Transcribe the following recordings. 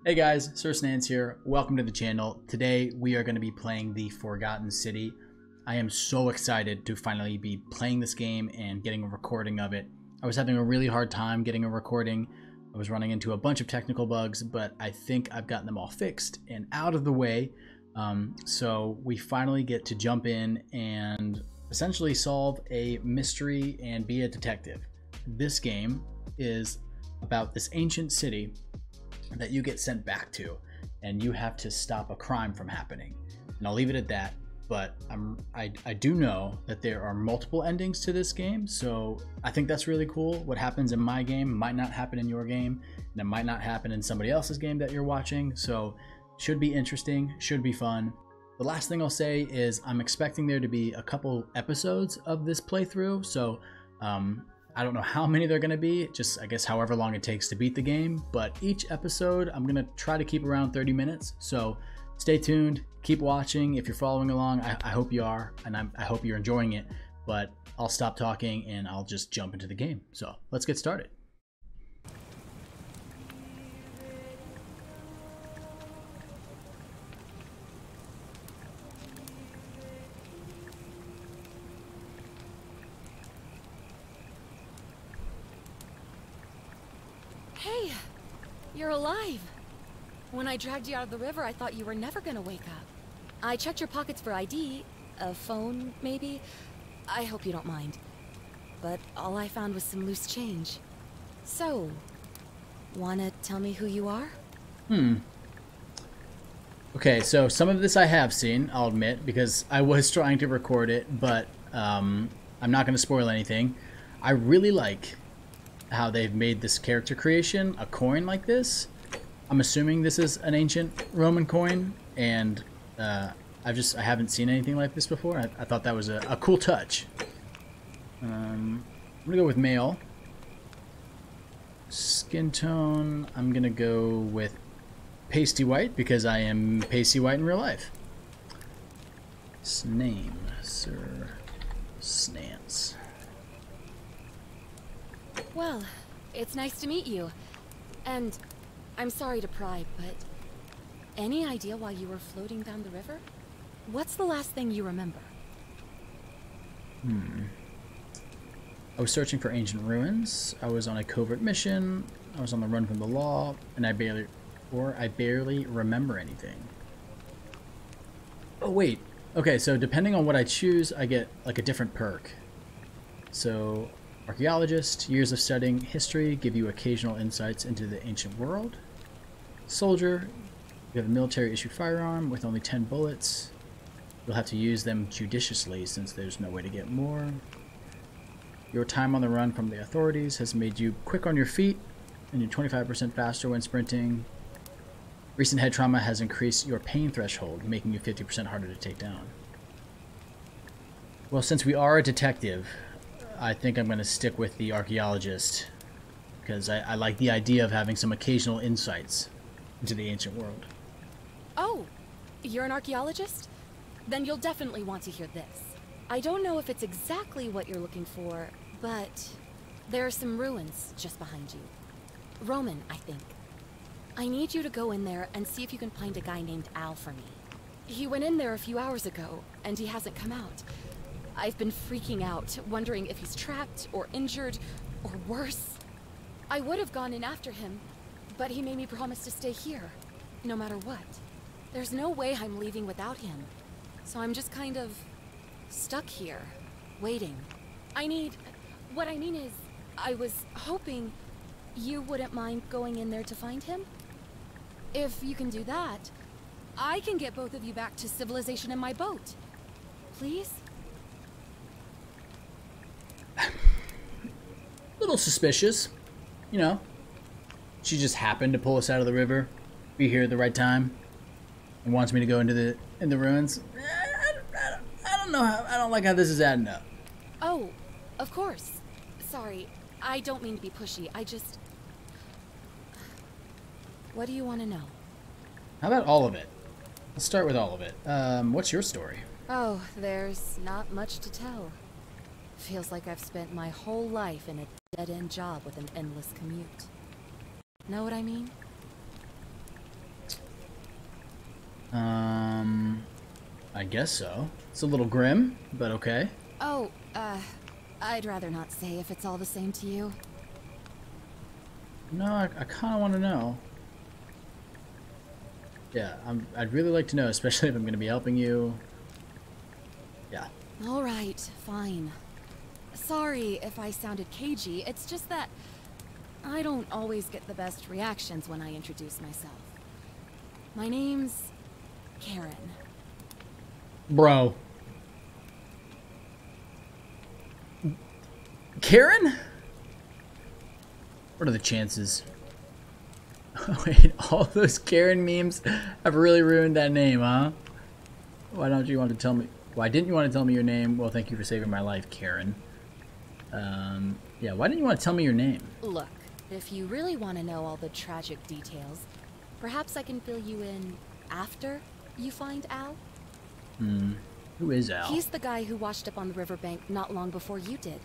Hey guys, Sir Snans here. Welcome to the channel. Today we are going to be playing the Forgotten City. I am so excited to finally be playing this game and getting a recording of it. I was having a really hard time getting a recording. I was running into a bunch of technical bugs, but I think I've gotten them all fixed and out of the way. So we finally get to jump in and essentially solve a mystery and be a detective. This game is about this ancient city that you get sent back to, and you have to stop a crime from happening. And I'll leave it at that, but I do know that there are multiple endings to this game, so I think that's really cool. What happens in my game might not happen in your game, and it might not happen in somebody else's game that you're watching, so should be interesting, should be fun. The last thing I'll say is I'm expecting there to be a couple episodes of this playthrough, so I don't know how many they're going to be, just I guess however long it takes to beat the game, but each episode I'm going to try to keep around 30 minutes, so stay tuned, keep watching. If you're following along, I hope you are, and I hope you're enjoying it, but I'll stop talking and I'll just jump into the game. So let's get started. Hey, you're alive. When I dragged you out of the river, I thought you were never gonna wake up. I checked your pockets for ID, a phone, maybe. I hope you don't mind. But all I found was some loose change. So, wanna tell me who you are? Okay, so some of this I have seen, I'll admit, because I was trying to record it, but I'm not going to spoil anything. I really like how they've made this character creation a coin like this. I'm assuming this is an ancient Roman coin, and I haven't seen anything like this before. I thought that was a cool touch. I'm gonna go with male. Skin tone, I'm gonna go with pasty white because I am pasty white in real life. His name, Sir Snans. Well, it's nice to meet you. And I'm sorry to pry, but any idea why you were floating down the river? What's the last thing you remember? I was searching for ancient ruins. I was on a covert mission. I was on the run from the law, and I barely remember anything. Oh wait. Okay, so depending on what I choose, I get like a different perk. So, archaeologist, years of studying history give you occasional insights into the ancient world. Soldier, you have a military-issued firearm with only 10 bullets. You'll have to use them judiciously since there's no way to get more. Your time on the run from the authorities has made you quick on your feet, and you're 25% faster when sprinting. Recent head trauma has increased your pain threshold, making you 50% harder to take down. Well, since we are a detective, I think I'm going to stick with the archaeologist, because I like the idea of having some occasional insights into the ancient world. Oh, you're an archaeologist? Then you'll definitely want to hear this. I don't know if it's exactly what you're looking for, but there are some ruins just behind you. Roman, I think. I need you to go in there and see if you can find a guy named Al for me. He went in there a few hours ago, and he hasn't come out. I've been freaking out, wondering if he's trapped, or injured, or worse. I would have gone in after him, but he made me promise to stay here, no matter what. There's no way I'm leaving without him, so I'm just kind of stuck here, waiting. What I mean is, I was hoping you wouldn't mind going in there to find him? If you can do that, I can get both of you back to civilization in my boat. Please? Little suspicious, you know. She just happened to pull us out of the river, be here at the right time, and wants me to go into the ruins. I don't know how. I don't like how this is adding up. Oh, of course. Sorry, I don't mean to be pushy. What do you want to know? How about all of it? Let's start with all of it. What's your story? Oh, there's not much to tell. Feels like I've spent my whole life in a dead-end job with an endless commute. Know what I mean? I guess so. It's a little grim, but okay. Oh, I'd rather not say if it's all the same to you. No, I kind of want to know. Yeah, I'd really like to know, especially if I'm going to be helping you. Yeah. All right, fine. Sorry if I sounded cagey, it's just that I don't always get the best reactions when I introduce myself. My name's Karen. Bro. Karen? What are the chances? Wait, all those Karen memes have really ruined that name, huh? Why don't you want to tell me? Why didn't you want to tell me your name? Well, thank you for saving my life, Karen. Yeah, why didn't you want to tell me your name? Look, if you really want to know all the tragic details, perhaps I can fill you in after you find Al? Who is Al? He's the guy who washed up on the riverbank not long before you did.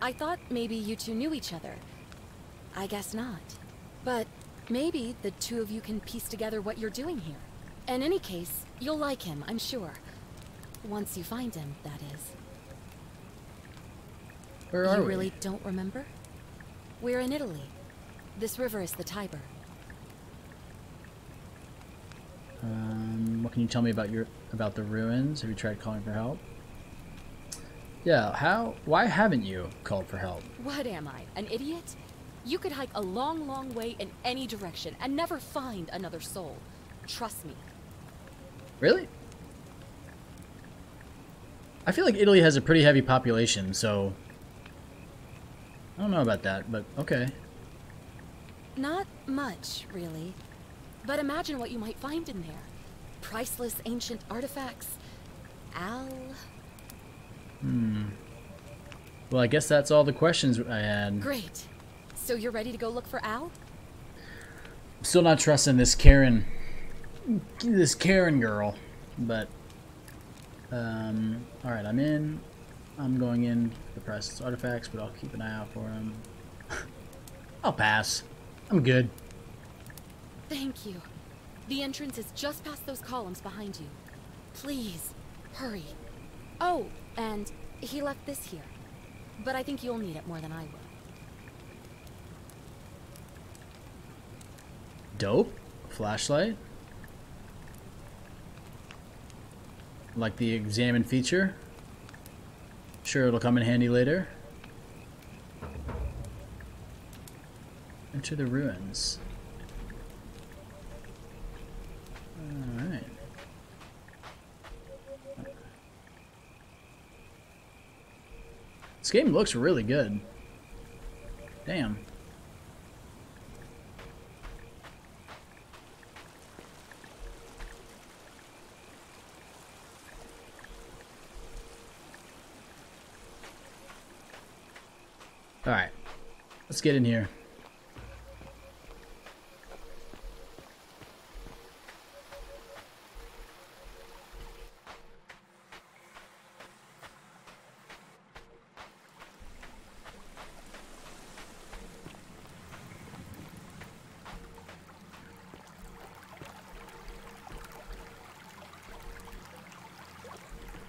I thought maybe you two knew each other. I guess not. But maybe the two of you can piece together what you're doing here. In any case, you'll like him, I'm sure. Once you find him, that is. Where are we? You really don't remember? We're in Italy. This river is the Tiber. What can you tell me about the ruins? Have you tried calling for help? Yeah, why haven't you called for help? What am I, an idiot? You could hike a long, long way in any direction and never find another soul. Trust me. Really? I feel like Italy has a pretty heavy population, so I don't know about that, but okay. Not much, really. But imagine what you might find in there. Priceless ancient artifacts. Al... Well, I guess that's all the questions I had. Great. So you're ready to go look for Al? I'm still not trusting this Karen girl, but all right, I'm going in for the priceless artifacts, but I'll keep an eye out for him. I'll pass. I'm good. Thank you. The entrance is just past those columns behind you. Please, hurry. Oh, and he left this here. But I think you'll need it more than I will. Dope. Flashlight. Like the examine feature. Sure, it'll come in handy later. Enter the ruins. Alright. This game looks really good. Damn. Alright. Let's get in here.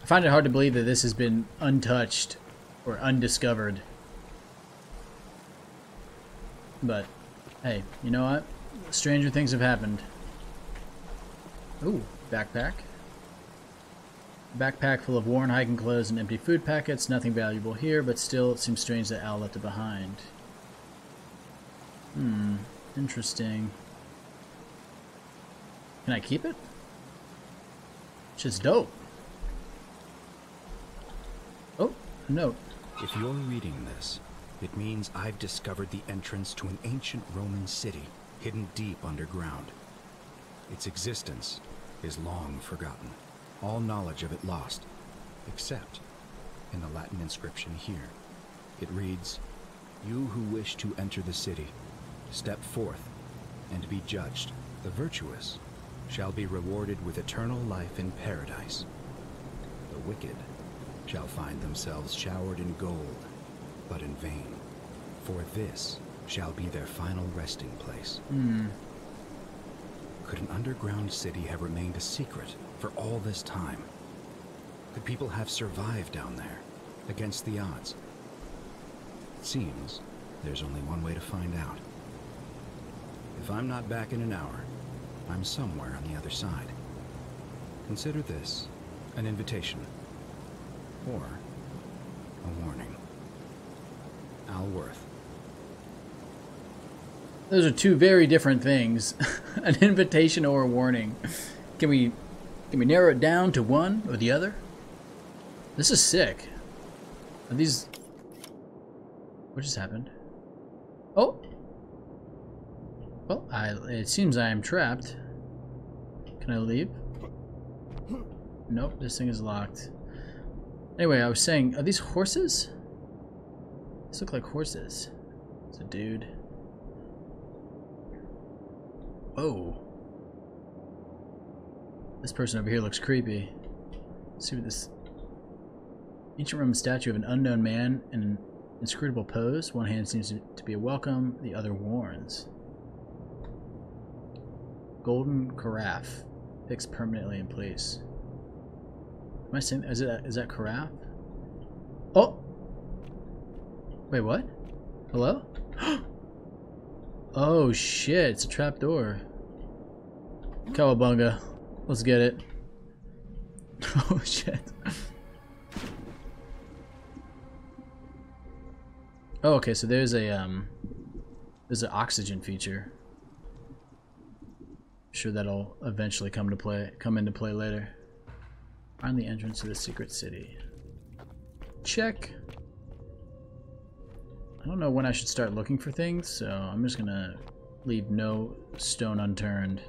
I find it hard to believe that this has been untouched or undiscovered. But, hey, you know what? Stranger things have happened. Ooh, backpack. Backpack full of worn hiking clothes and empty food packets. Nothing valuable here, but still it seems strange that Al left it behind. Interesting. Can I keep it? Shit's dope. Oh, a note. If you're reading this, it means I've discovered the entrance to an ancient Roman city hidden deep underground. Its existence is long forgotten, all knowledge of it lost, except in the Latin inscription here. It reads, "You who wish to enter the city, step forth and be judged. The virtuous shall be rewarded with eternal life in paradise. The wicked shall find themselves showered in gold, but in vain, for this shall be their final resting place." Could an underground city have remained a secret for all this time? Could people have survived down there, against the odds? It seems there's only one way to find out. If I'm not back in an hour, I'm somewhere on the other side. Consider this an invitation, or a warning. Al Worth. Those are two very different things. An invitation or a warning. Can we narrow it down to one or the other? This is sick. Are these... What just happened? Oh! Well, it seems I am trapped. Can I leave? Nope, this thing is locked. Anyway, I was saying, are these horses? These look like horses. It's a dude. Whoa. This person over here looks creepy. Let's see what this... Ancient Roman statue of an unknown man in an inscrutable pose. One hand seems to be a welcome, the other warns. Golden carafe. Fixed permanently in place. Am I saying... Is that carafe? Oh! Wait, what? Hello? Oh shit, it's a trap door. Cowabunga. Let's get it. Oh shit. Oh, okay, so there's an oxygen feature. I'm sure that'll eventually come into play later. Find the entrance to the secret city. Check. I don't know when I should start looking for things, so I'm just gonna leave no stone unturned.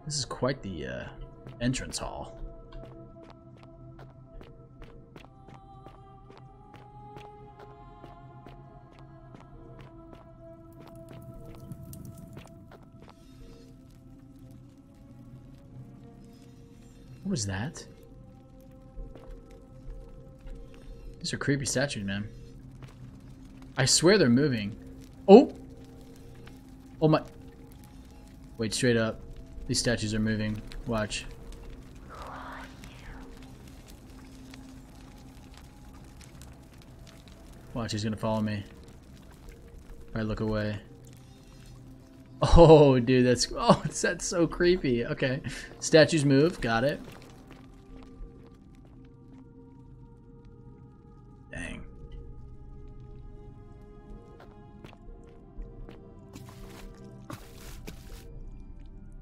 This is quite the entrance hall. What was that? These are creepy statues, man. I swear they're moving. Oh! Oh my... Wait, straight up. These statues are moving. Watch. Watch, he's gonna follow me. If I look away. Oh, dude, that's so creepy. Okay. Statues move, got it. Dang.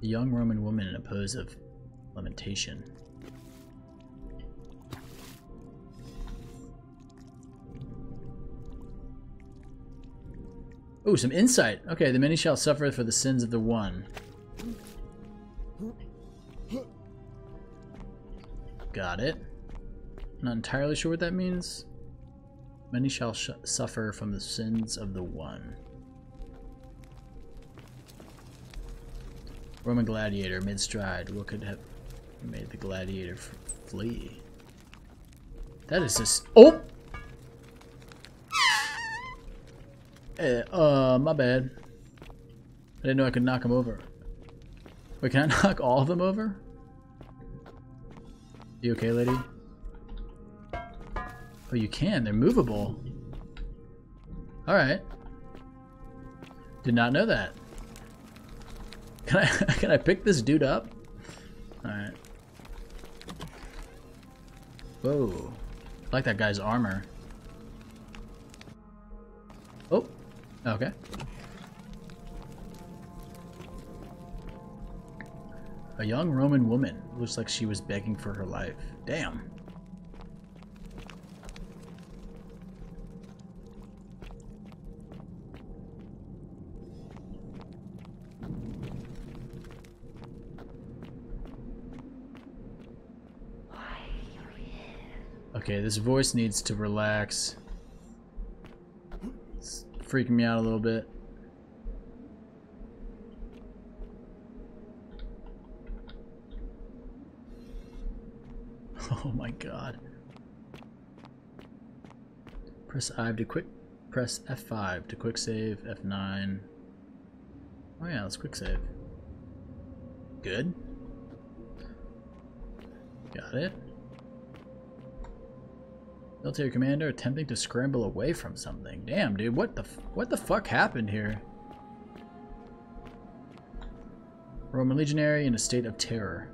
A young Roman woman in a pose of lamentation. Ooh, some insight. Okay, the many shall suffer for the sins of the one. Got it. Not entirely sure what that means. Many shall suffer from the sins of the one. Roman gladiator mid-stride. What could have made the gladiator flee? That is just... Oh! My bad. I didn't know I could knock him over. Wait, can I knock all of them over? You okay, lady? Oh, you can. They're movable. Alright. Did not know that. Can I pick this dude up? Alright. Whoa. I like that guy's armor. Oh. Okay. A young Roman woman. Looks like she was begging for her life. Damn. Okay, this voice needs to relax. It's freaking me out a little bit. Oh my god. Press I to quit Press F5 to quick save, F9. Oh yeah, let's quick save. Good. Got it. Military commander attempting to scramble away from something. Damn, dude, what the fuck happened here? Roman legionary in a state of terror.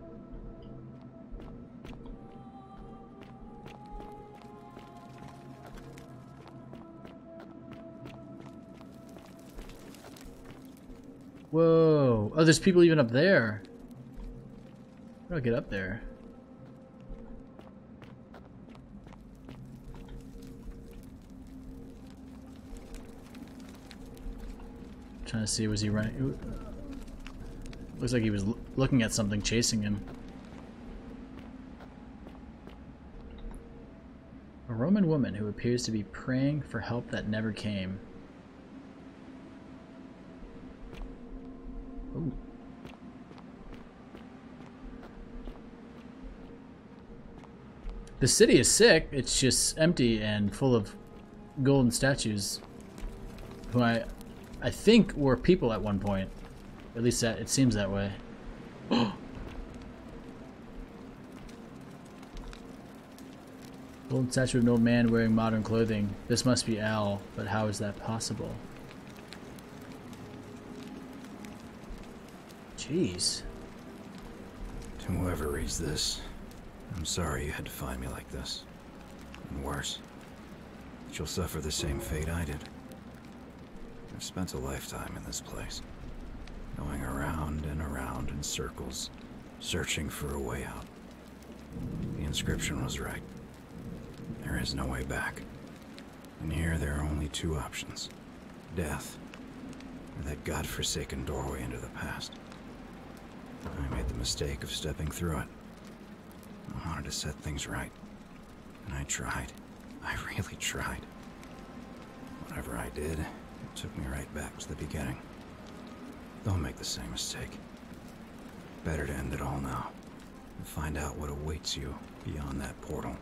Whoa. Oh, there's people even up there. How do I get up there? Trying to see, was he running? Looks like he was looking at something chasing him. A Roman woman who appears to be praying for help that never came. Ooh. The city is sick. It's just empty and full of golden statues who I think were people at one point. At least that it seems that way. Golden statue of an old man wearing modern clothing. This must be Al, but how is that possible? Jeez. To whoever reads this, I'm sorry you had to find me like this. And worse, that you'll suffer the same fate I did. I've spent a lifetime in this place, going around and around in circles, searching for a way out. The inscription was right. There is no way back. And here there are only two options. Death, or that godforsaken doorway into the past. I made the mistake of stepping through it. I wanted to set things right. And I tried. I really tried. Whatever I did, it took me right back to the beginning. Don't make the same mistake. Better to end it all now. And find out what awaits you beyond that portal.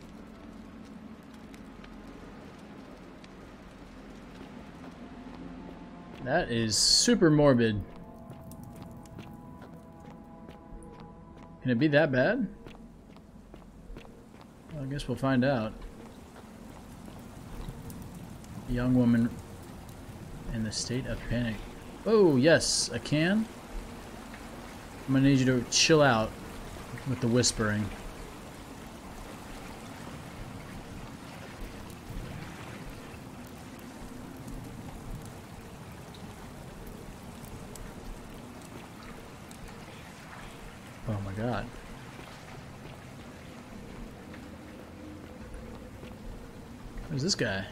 That is super morbid. Can it be that bad? Well, I guess we'll find out. A young woman in the state of panic. Oh, yes, I can. I'm gonna need you to chill out with the whispering. Oh my god. Who's this guy?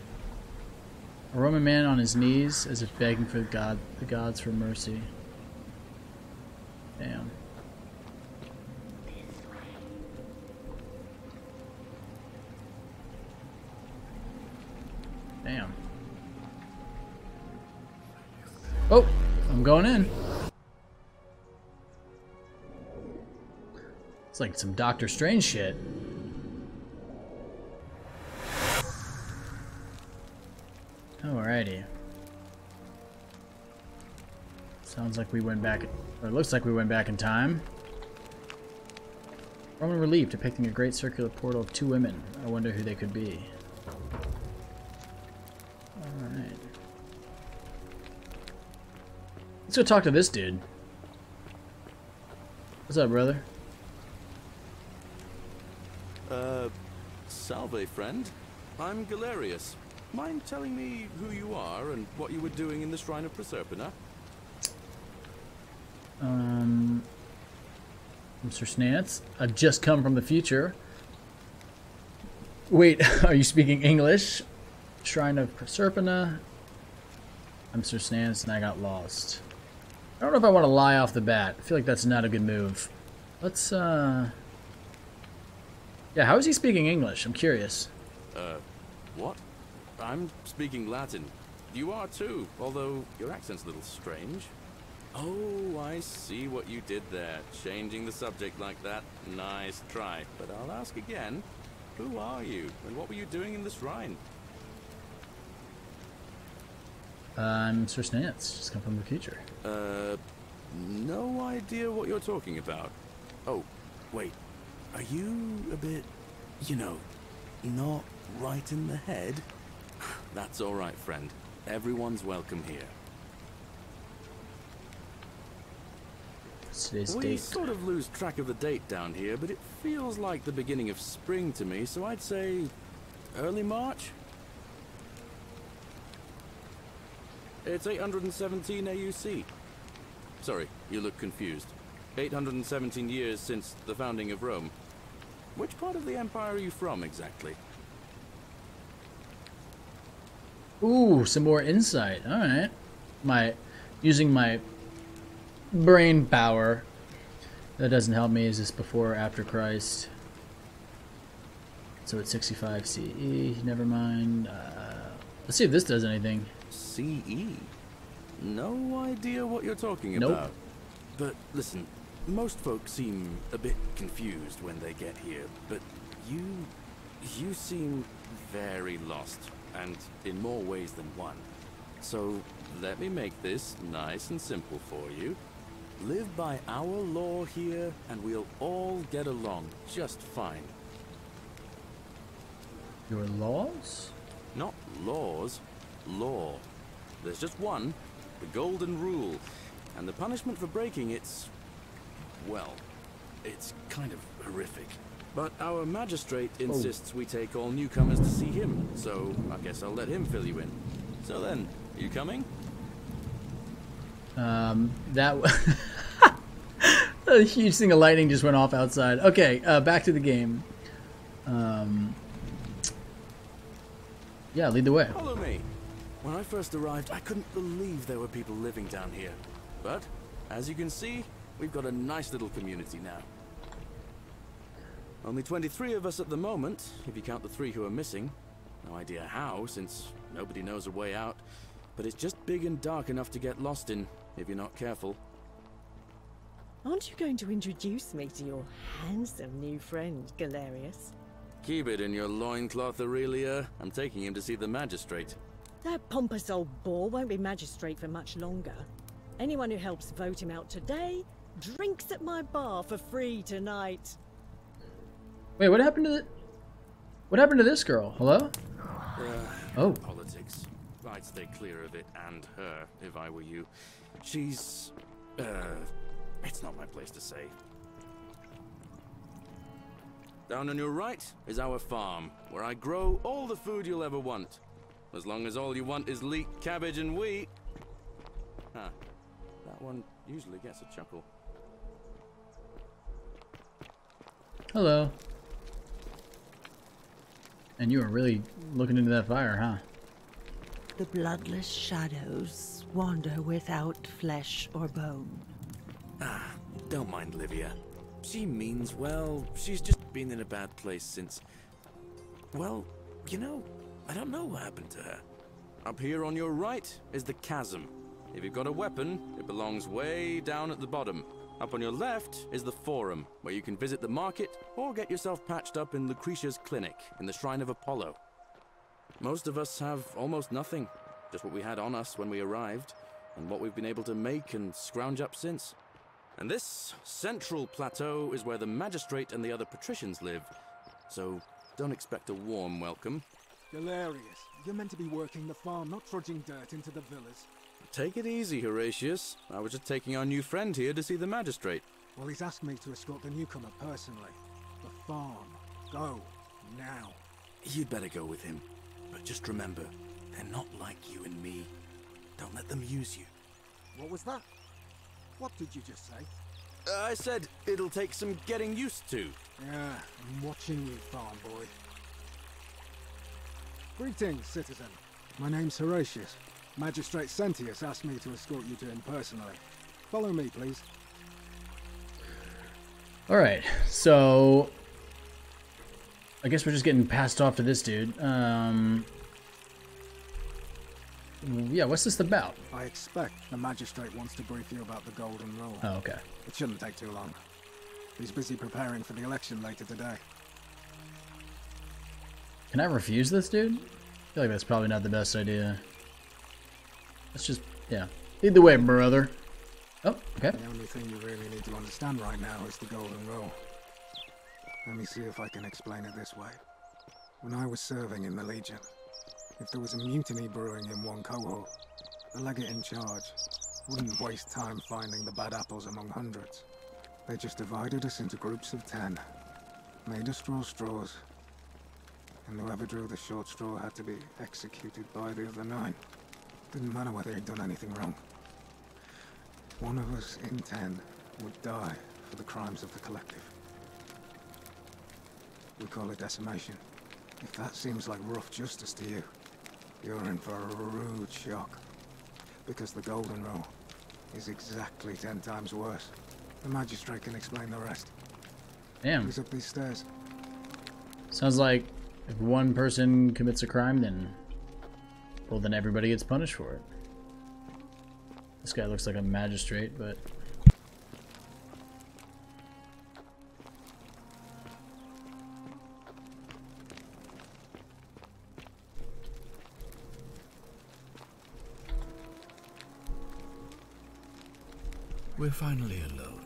A Roman man on his knees as if begging for the gods for mercy. Damn. Damn. Oh, I'm going in. It's like some Doctor Strange shit. Alrighty. Sounds like we went back, or it looks like we went back in time. Roman relief depicting a great circular portal of two women. I wonder who they could be. Alright. Let's go talk to this dude. What's up, brother? Salve, friend. I'm Galerius. Mind telling me who you are and what you were doing in the Shrine of Proserpina? Mr. Snance, I've just come from the future. Wait, are you speaking English? Shrine of Proserpina. I'm Sir Snance and I got lost. I don't know if I want to lie off the bat. I feel like that's not a good move. Let's, yeah, how is he speaking English? I'm curious. What? I'm speaking Latin. You are too, although your accent's a little strange. Oh, I see what you did there. Changing the subject like that. Nice try. But I'll ask again. Who are you? And what were you doing in the shrine? I'm Sir Snance, just come from the future. No idea what you're talking about. Oh, wait. Are you a bit, you know, not right in the head? That's all right, friend. Everyone's welcome here. What's today's We date? sort of lose track of the date down here, but it feels like the beginning of spring to me, so I'd say early March? It's 817 AUC. Sorry, you look confused. 817 years since the founding of Rome. Which part of the Empire are you from, exactly? Ooh, some more insight. Alright. Using my brain power. That doesn't help me. Is this before or after Christ? So it's 65 CE. Never mind. Let's see if this does anything. CE? No idea what you're talking Nope. about. But listen, most folks seem a bit confused when they get here, but you seem very lost, and in more ways than one. So let me make this nice and simple for you. Live by our law here, and we'll all get along just fine. Your laws? Not laws, law. There's just one, the Golden Rule, and the punishment for breaking it's, well, it's kind of horrific. But our magistrate insists we take all newcomers to see him, so I guess I'll let him fill you in. So then, you coming? A huge thing of lightning just went off outside. Okay, back to the game. Yeah, lead the way. Follow me. When I first arrived, I couldn't believe there were people living down here. But, as you can see, we've got a nice little community now. Only 23 of us at the moment, if you count the 3 who are missing. No idea how, since nobody knows a way out. But it's just big and dark enough to get lost in, if you're not careful. Aren't you going to introduce me to your handsome new friend, Galerius? Keep it in your loincloth, Aurelia. I'm taking him to see the magistrate. That pompous old bore won't be magistrate for much longer. Anyone who helps vote him out today drinks at my bar for free tonight. Wait, what happened to this girl? Hello? Oh. Politics. I'd stay clear of it, and her, if I were you. She's... it's not my place to say. Down on your right is our farm, where I grow all the food you'll ever want. As long as all you want is leek, cabbage, and wheat. Huh. That one usually gets a chuckle. Hello. And you were really looking into that fire, huh? The bloodless shadows wander without flesh or bone. Ah, don't mind Livia. She means well. She's just been in a bad place since... Well, you know, I don't know what happened to her. Up here on your right is the chasm. If you've got a weapon, it belongs way down at the bottom. Up on your left is the forum, where you can visit the market or get yourself patched up in Lucretia's clinic in the Shrine of Apollo. Most of us have almost nothing, just what we had on us when we arrived, and what we've been able to make and scrounge up since. And this central plateau is where the magistrate and the other patricians live, so don't expect a warm welcome. Galerius, you're meant to be working the farm, not trudging dirt into the villas. Take it easy, Horatius. I was just taking our new friend here to see the magistrate. Well, he's asked me to escort the newcomer personally. The farm. Go. Now. You'd better go with him. But just remember, they're not like you and me. Don't let them use you. What was that? What did you just say? I said it'll take some getting used to. Yeah, I'm watching you, farm boy. Greetings, citizen. My name's Horatius. Magistrate Sentius asked me to escort you to him personally. Follow me, please. Alright, so... I guess we're just getting passed off to this dude. Yeah, what's this about? I expect the magistrate wants to brief you about the Golden Rule. Oh, okay. It shouldn't take too long. He's busy preparing for the election later today. Can I refuse this dude? I feel like that's probably not the best idea. Let's just, yeah. Lead the way, brother. Oh, okay. The only thing you really need to understand right now is the Golden Rule. Let me see if I can explain it this way. When I was serving in the Legion, if there was a mutiny brewing in one cohort, the legate in charge wouldn't waste time finding the bad apples among hundreds. They just divided us into groups of 10, made us draw straws, and whoever drew the short straw had to be executed by the other 9. Didn't matter whether he'd done anything wrong. One of us in 10 would die for the crimes of the collective. We call it decimation. If that seems like rough justice to you, you're in for a rude shock. Because the Golden Rule is exactly 10 times worse. The magistrate can explain the rest. Damn. He's up these stairs. Sounds like if one person commits a crime, then, well, then everybody gets punished for it. This guy looks like a magistrate, but... We're finally alone.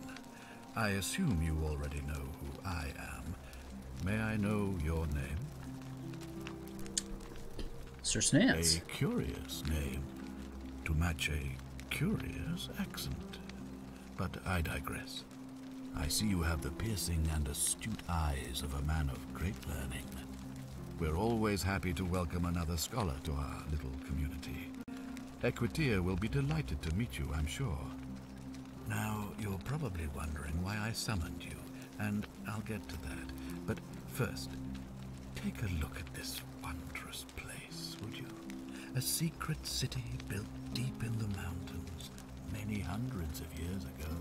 I assume you already know who I am. May I know your name? Sir Snance. A curious name to match a curious accent. But I digress. I see you have the piercing and astute eyes of a man of great learning. We're always happy to welcome another scholar to our little community. Equitia will be delighted to meet you, I'm sure. Now, you're probably wondering why I summoned you, and I'll get to that. But first, take a look at this wondrous place, would you? A secret city built deep in the mountains, many hundreds of years ago.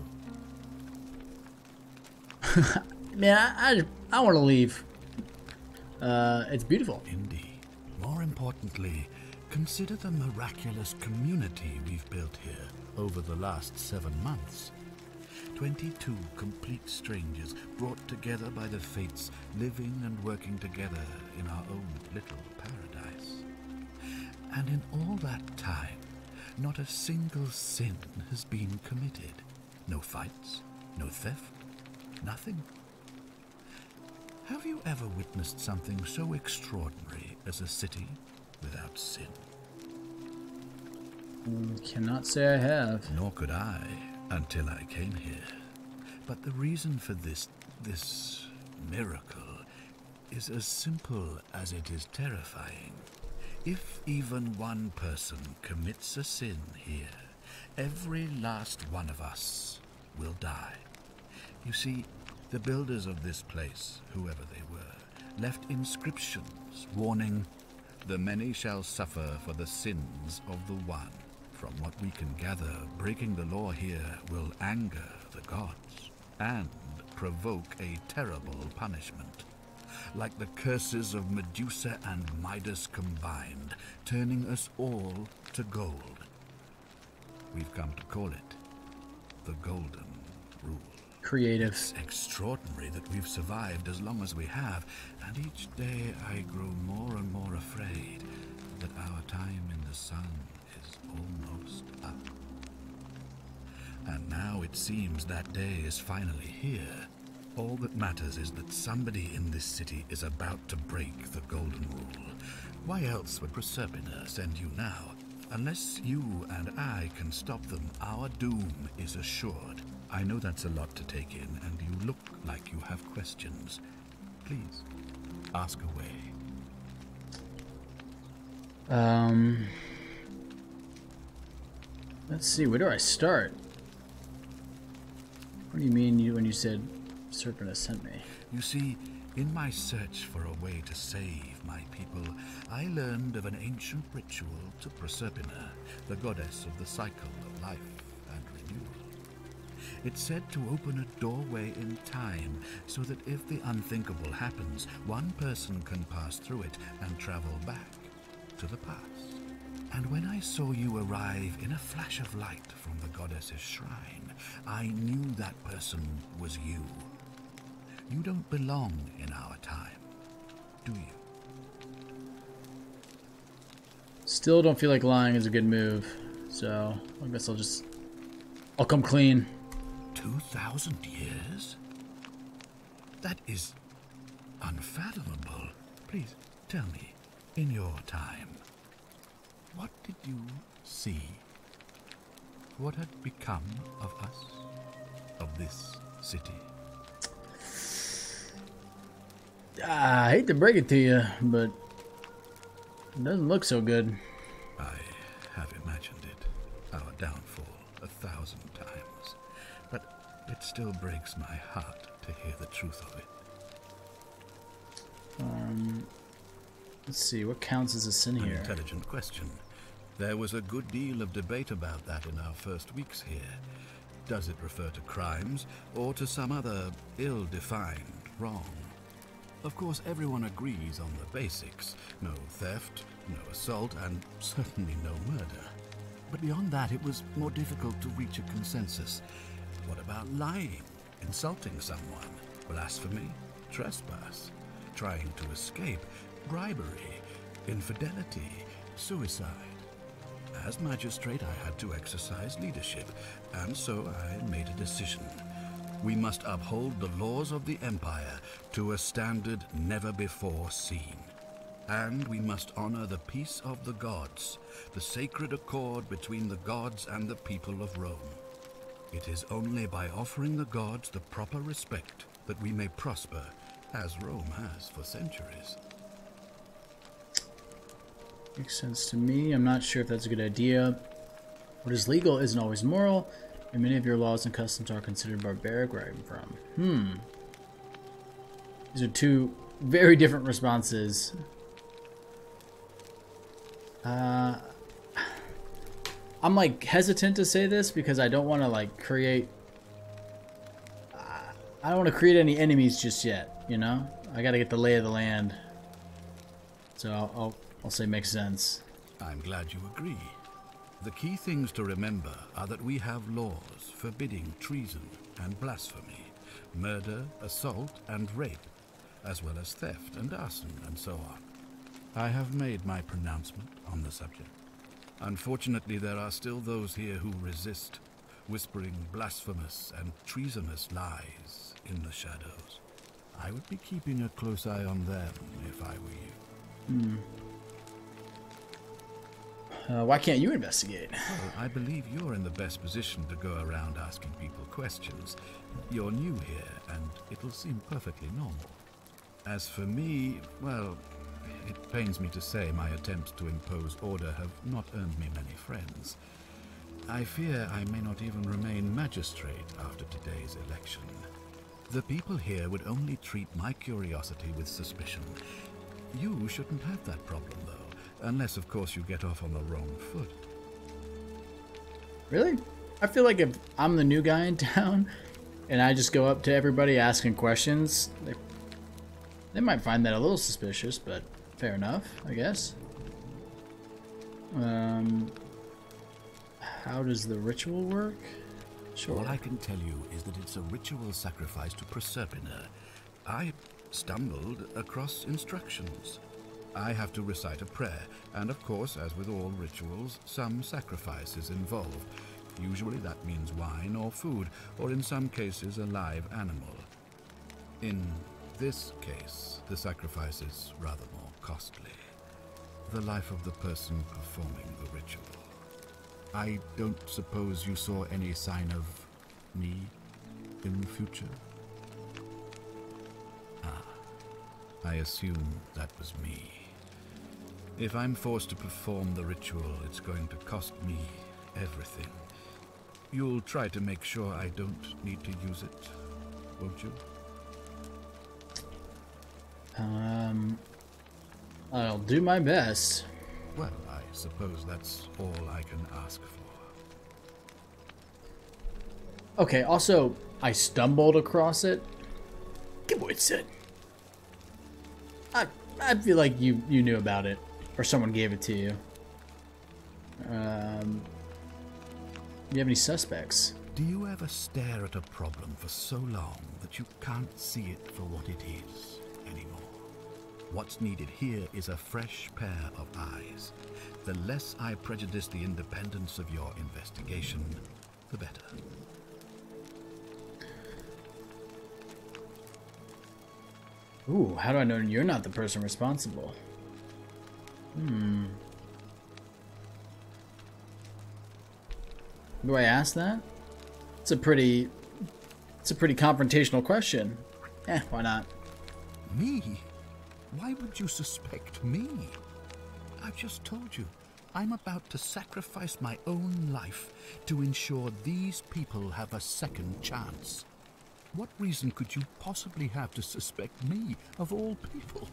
Man, I want to leave. It's beautiful. Indeed. More importantly, consider the miraculous community we've built here over the last 7 months. 22 complete strangers brought together by the fates, living and working together in our own little paradise. And in all that time, not a single sin has been committed. No fights, no theft, nothing. Have you ever witnessed something so extraordinary as a city without sin? Cannot say I have. Nor could I, until I came here. But the reason for this miracle is as simple as it is terrifying. If even one person commits a sin here, every last one of us will die. You see, the builders of this place, whoever they were, left inscriptions warning, "The many shall suffer for the sins of the one." From what we can gather, breaking the law here will anger the gods and provoke a terrible punishment. Like the curses of Medusa and Midas combined, turning us all to gold. We've come to call it the Golden Rule. Creative. It's extraordinary that we've survived as long as we have, and each day I grow more and more afraid that our time in the sun is almost up. And now it seems that day is finally here. All that matters is that somebody in this city is about to break the Golden Rule. Why else would Proserpina send you now? Unless you and I can stop them, our doom is assured. I know that's a lot to take in, and you look like you have questions. Please, ask away. Let's see, where do I start? What do you mean when you said Serpent sent me? You see, in my search for a way to save my people, I learned of an ancient ritual to Proserpina, the goddess of the cycle of life and renewal. It's said to open a doorway in time, so that if the unthinkable happens, one person can pass through it and travel back to the past. And when I saw you arrive in a flash of light from the goddess's shrine, I knew that person was you. You don't belong in our time, do you? Still don't feel like lying is a good move. So I guess I'll come clean. 2,000 years? That is unfathomable. Please tell me, in your time, what did you see? What had become of us? Of this city? I hate to break it to you, but it doesn't look so good. I have imagined it, our downfall, 1,000 times. But it still breaks my heart to hear the truth of it. Let's see, what counts as a sin An here? intelligent question. There was a good deal of debate about that in our first weeks here. Does it refer to crimes, or to some other ill-defined wrong? Of course, everyone agrees on the basics. No theft, no assault, and certainly no murder. But beyond that, it was more difficult to reach a consensus. What about lying, insulting someone, blasphemy, trespass, trying to escape, bribery, infidelity, suicide? As magistrate, I had to exercise leadership, and so I made a decision. We must uphold the laws of the Empire to a standard never before seen. And we must honor the peace of the gods, the sacred accord between the gods and the people of Rome. It is only by offering the gods the proper respect that we may prosper, as Rome has for centuries. Makes sense to me. I'm not sure if that's a good idea. What is legal isn't always moral, and many of your laws and customs are considered barbaric where I'm from. These are two very different responses. I'm like hesitant to say this because I don't want to like create. I don't want to create any enemies just yet. You know, I got to get the lay of the land. So I'll say makes sense. I'm glad you agree. The key things to remember are that we have laws forbidding treason and blasphemy, murder, assault, and rape, as well as theft and arson and so on. I have made my pronouncement on the subject. Unfortunately, there are still those here who resist, whispering blasphemous and treasonous lies in the shadows. I would be keeping a close eye on them if I were you. Why can't you investigate? Well, I believe you're in the best position to go around asking people questions. You're new here, and it'll seem perfectly normal. As for me, well, it pains me to say my attempts to impose order have not earned me many friends. I fear I may not even remain magistrate after today's election. The people here would only treat my curiosity with suspicion. You shouldn't have that problem, though. Unless, of course, you get off on the wrong foot. Really? I feel like if I'm the new guy in town and I just go up to everybody asking questions, they might find that a little suspicious, but fair enough, I guess. How does the ritual work? Sure. All I can tell you is that it's a ritual sacrifice to Proserpina. I stumbled across instructions. I have to recite a prayer, and of course, as with all rituals, some sacrifice is involved. Usually that means wine or food, or in some cases a live animal. In this case, the sacrifice is rather more costly. The life of the person performing the ritual. I don't suppose you saw any sign of me in the future? I assume that was me. If I'm forced to perform the ritual, it's going to cost me everything. You'll try to make sure I don't need to use it, won't you? I'll do my best. Well, I suppose that's all I can ask for. Okay, also, I stumbled across it. Get what it said. I feel like you knew about it, or someone gave it to you. Do you have any suspects? Do you ever stare at a problem for so long that you can't see it for what it is anymore? What's needed here is a fresh pair of eyes. The less I prejudice the independence of your investigation, the better. Ooh, how do I know you're not the person responsible? Do I ask that? It's a pretty confrontational question. Why not? Me? Why would you suspect me? I've just told you, I'm about to sacrifice my own life to ensure these people have a second chance. What reason could you possibly have to suspect me, of all people?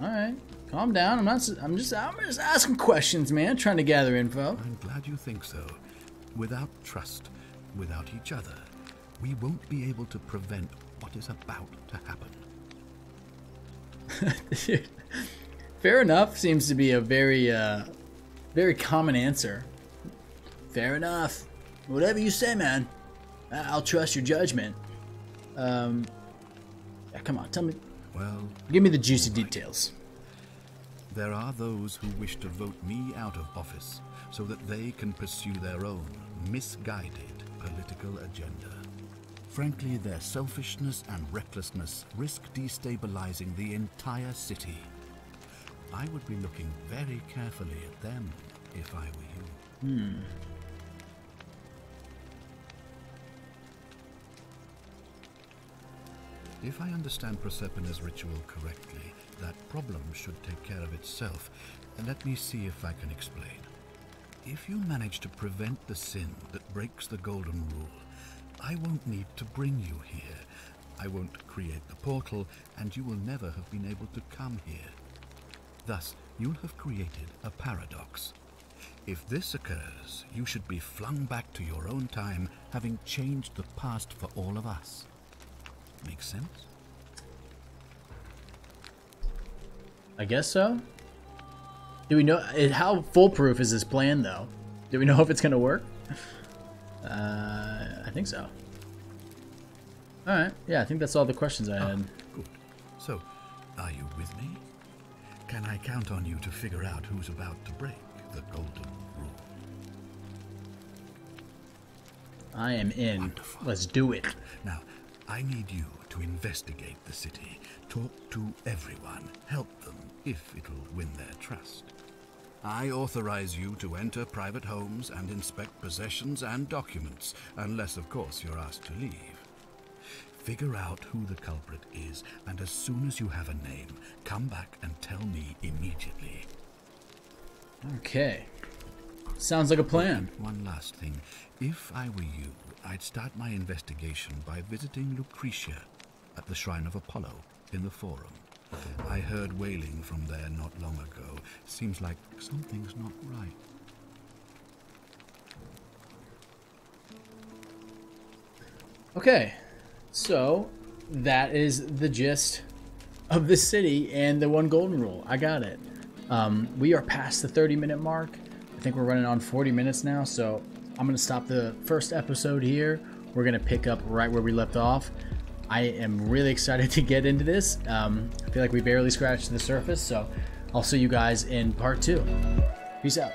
Alright, calm down. I'm just asking questions, man. Trying to gather info. I'm glad you think so. Without trust, without each other, we won't be able to prevent what is about to happen. Fair enough seems to be a very common answer. Fair enough. Whatever you say, man. I'll trust your judgment. Come on, tell me. Well, give me the juicy details. There are those who wish to vote me out of office so that they can pursue their own misguided political agenda. Frankly, their selfishness and recklessness risk destabilizing the entire city. I would be looking very carefully at them if I were you. If I understand Proserpina's ritual correctly, that problem should take care of itself. And let me see if I can explain. If you manage to prevent the sin that breaks the Golden Rule, I won't need to bring you here. I won't create the portal, and you will never have been able to come here. Thus, you'll have created a paradox. If this occurs, you should be flung back to your own time, having changed the past for all of us. Make sense? I guess so. Do we know how foolproof is this plan, though? Do we know if it's gonna work? I think so. All right. Yeah, I think that's all the questions I had. Good. So, are you with me? Can I count on you to figure out who's about to break the Golden Rule? I am in. Wonderful. Let's do it. Now, I need you to investigate the city, talk to everyone, help them if it'll win their trust. I authorize you to enter private homes and inspect possessions and documents, unless, of course, you're asked to leave. Figure out who the culprit is, and as soon as you have a name, come back and tell me immediately. Okay. Sounds like a plan. One last thing. If I were you, I'd start my investigation by visiting Lucretia at the Shrine of Apollo in the Forum. I heard wailing from there not long ago. Seems like something's not right. Okay, so that is the gist of the city and the one golden rule. I got it. We are past the 30-minute mark. I think we're running on 40 minutes now, so I'm going to stop the first episode here. We're going to pick up right where we left off. I am really excited to get into this. I feel like we barely scratched the surface, so I'll see you guys in part 2. Peace out.